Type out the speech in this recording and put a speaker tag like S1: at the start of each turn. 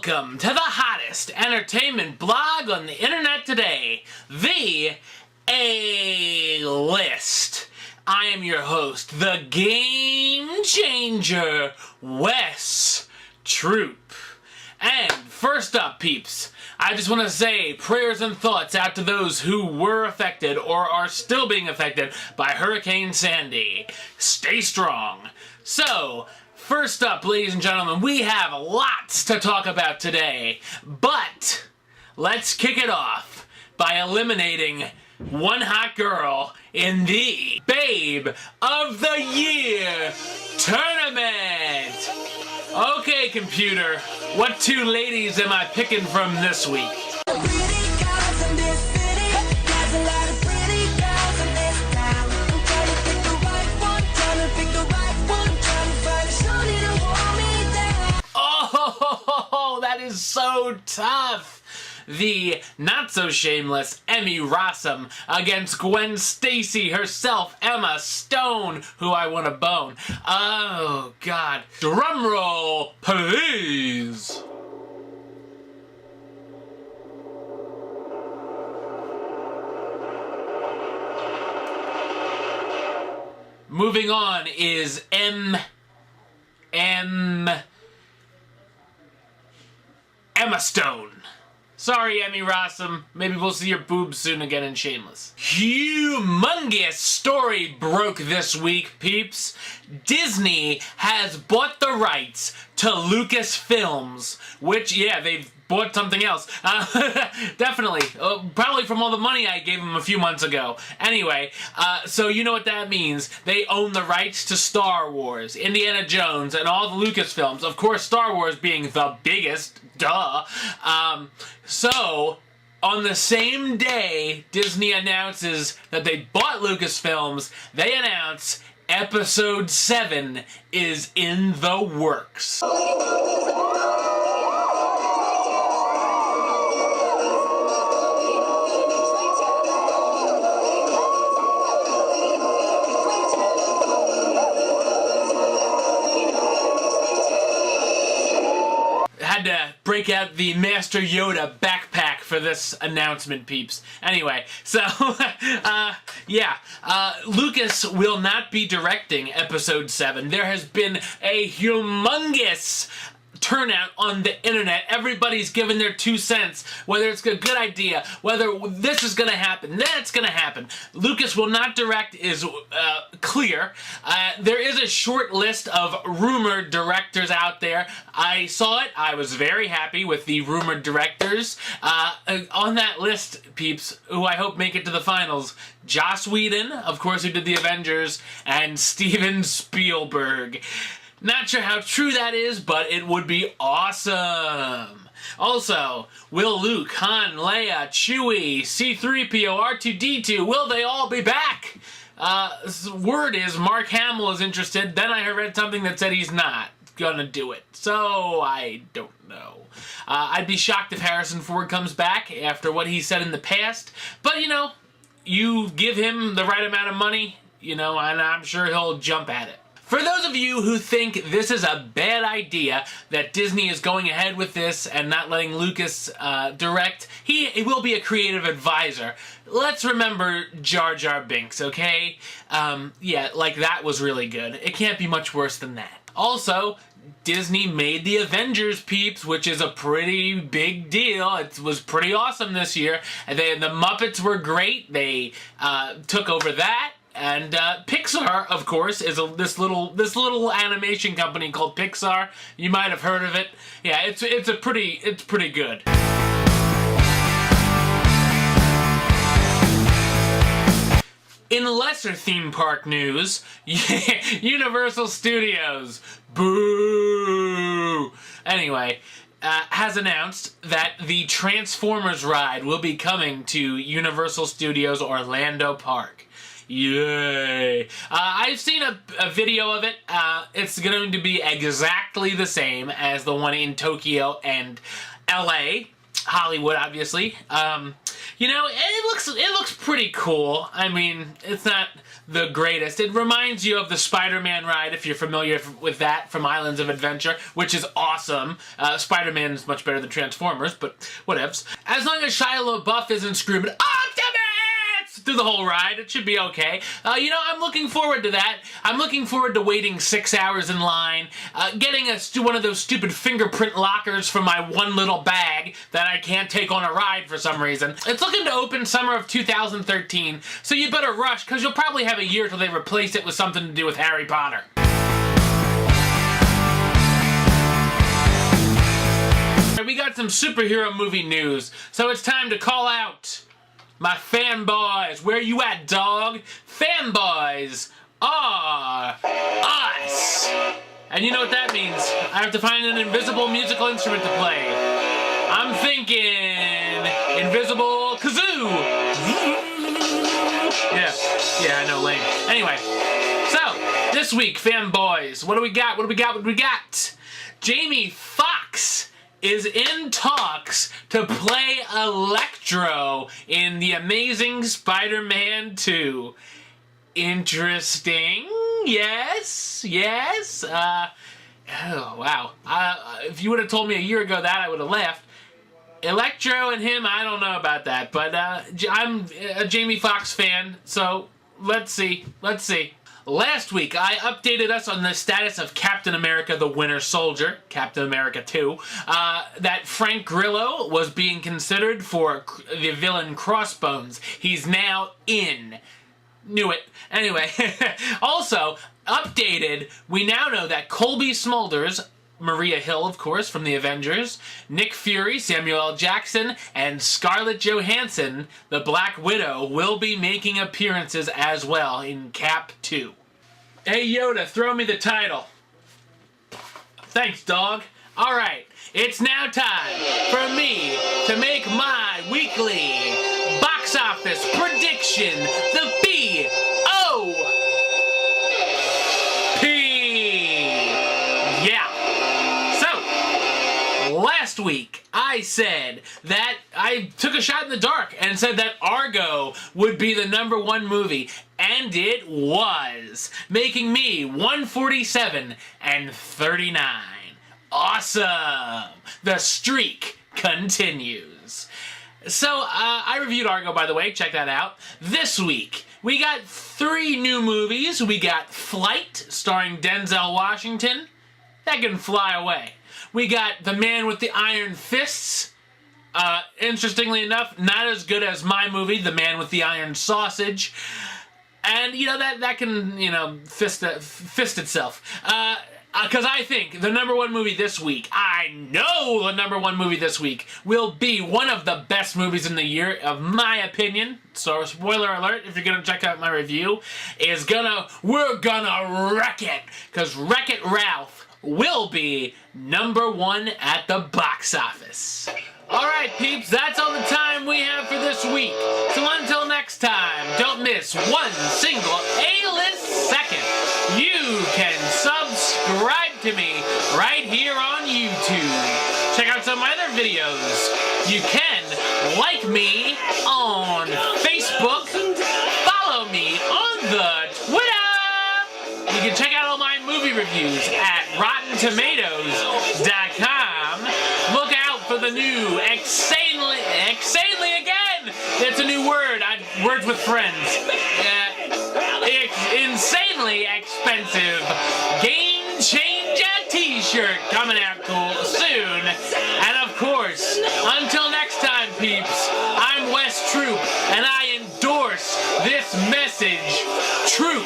S1: Welcome to the hottest entertainment blog on the internet today, the A-List. I am your host, the Game Changer, Wes Troop. And first up, peeps, I just want to say prayers and thoughts out to those who were affected or are still being affected by Hurricane Sandy. Stay strong. So, first up, ladies and gentlemen, we have lots to talk about today, but let's kick it off by eliminating one hot girl in the Babe of the Year tournament. Okay, computer, what two ladies am I picking from this week? Oh, that is so tough. The not-so-shameless Emmy Rossum against Gwen Stacy herself, Emma Stone, who I want to bone. Oh, God. Drumroll, please. Moving on is Emma Stone. Sorry, Emmy Rossum. Maybe we'll see your boobs soon again in Shameless. Humongous story broke this week, peeps. Disney has bought the rights to Lucasfilms, which, yeah, they've bought something else. Definitely. Probably from all the money I gave them a few months ago. Anyway, so you know what that means. They own the rights to Star Wars, Indiana Jones, and all the Lucasfilms. Of course, Star Wars being the biggest. Duh. So, on the same day Disney announces that they bought Lucasfilms, they announce Episode 7 is in the works. Had to break out the Master Yoda backpack for this announcement, peeps. Anyway, so, Lucas will not be directing Episode 7. There has been a humongous turnout on the internet. Everybody's given their 2 cents, whether it's a good idea, whether this is going to happen, that's going to happen. Lucas will not direct is clear. There is a short list of rumored directors out there. I saw it. I was very happy with the rumored directors. On that list, peeps, who I hope make it to the finals, Joss Whedon, of course, who did the Avengers, and Steven Spielberg. Not sure how true that is, but it would be awesome. Also, will Luke, Han, Leia, Chewie, C-3PO, R2-D2, will they all be back? Word is Mark Hamill is interested. Then I read something that said he's not gonna do it. So, I don't know. I'd be shocked if Harrison Ford comes back after what he said in the past. But, you know, you give him the right amount of money, you know, and I'm sure he'll jump at it. For those of you who think this is a bad idea, that Disney is going ahead with this and not letting Lucas direct, he will be a creative advisor. Let's remember Jar Jar Binks, okay? Yeah, like that was really good. It can't be much worse than that. Also, Disney made the Avengers, peeps, which is a pretty big deal. It was pretty awesome this year. The Muppets were great. They took over that. And Pixar, of course, is this little animation company called Pixar. You might have heard of it. Yeah, it's pretty good. In lesser theme park news, Universal Studios, boo. Anyway, has announced that the Transformers ride will be coming to Universal Studios Orlando Park. Yay! I've seen a video of it. It's going to be exactly the same as the one in Tokyo and LA. Hollywood, obviously. You know, it looks pretty cool. I mean, it's not the greatest. It reminds you of the Spider-Man ride, if you're familiar with that, from Islands of Adventure, which is awesome. Spider-Man is much better than Transformers, but whatevs. As long as Shia LaBeouf isn't screaming, Optimus! Through the whole ride, it should be okay. You know, I'm looking forward to that. I'm looking forward to waiting 6 hours in line, getting one of those stupid fingerprint lockers for my one little bag that I can't take on a ride for some reason. It's looking to open summer of 2013, so you better rush, because you'll probably have a year till they replace it with something to do with Harry Potter. We got some superhero movie news, so it's time to call out my fanboys. Where you at, dog? Fanboys are us. And you know what that means. I have to find an invisible musical instrument to play. I'm thinking invisible kazoo. Yeah, I know, lame. Anyway, so this week, fanboys, what do we got? Jamie Foxx is in talks to play Electro in The Amazing Spider-Man 2. Interesting. Yes. Oh, wow. If you would have told me a year ago that, I would have laughed. Electro and him, I don't know about that, but I'm a Jamie Foxx fan, so let's see. Last week, I updated us on the status of Captain America the Winter Soldier, Captain America 2, that Frank Grillo was being considered for the villain Crossbones. He's now in. Knew it. Anyway, also, updated, we now know that Colby Smulders, Maria Hill, of course, from the Avengers, Nick Fury, Samuel L. Jackson, and Scarlett Johansson, the Black Widow, will be making appearances as well in Cap 2. Hey Yoda, throw me the title. Thanks, dog. Alright, it's now time for me to make my weekly box office prediction, the B.O.P. Last week, I said that I took a shot in the dark and said that Argo would be the #1 movie, and it was, making me 147 and 39. Awesome! The streak continues. So, I reviewed Argo, by the way, check that out. This week, we got 3 new movies. We got Flight, starring Denzel Washington. That can fly away. We got The Man with the Iron Fists. Interestingly enough, not as good as my movie, The Man with the Iron Sausage. And, you know, that can, you know, fist itself. Because I think the #1 movie this week, I know the #1 movie this week will be one of the best movies in the year, of my opinion. So, spoiler alert, if you're going to check out my review, we're gonna wreck it. Because Wreck-It Ralph will be #1 at the box office. Alright peeps, that's all the time we have for this week. So until next time, don't miss one single A-list second. You can subscribe to me right here on YouTube. Check out some of my other videos. You can like me on Facebook. Follow me on the Twitter. You can check out all my movie reviews at RottenTomatoes.com. Look out for the new insanely again! It's a new word. Words with friends. Insanely expensive Game Changer t-shirt coming out cool soon. And of course, until next time, peeps, I'm Wes Troop, and I endorse this message. Troop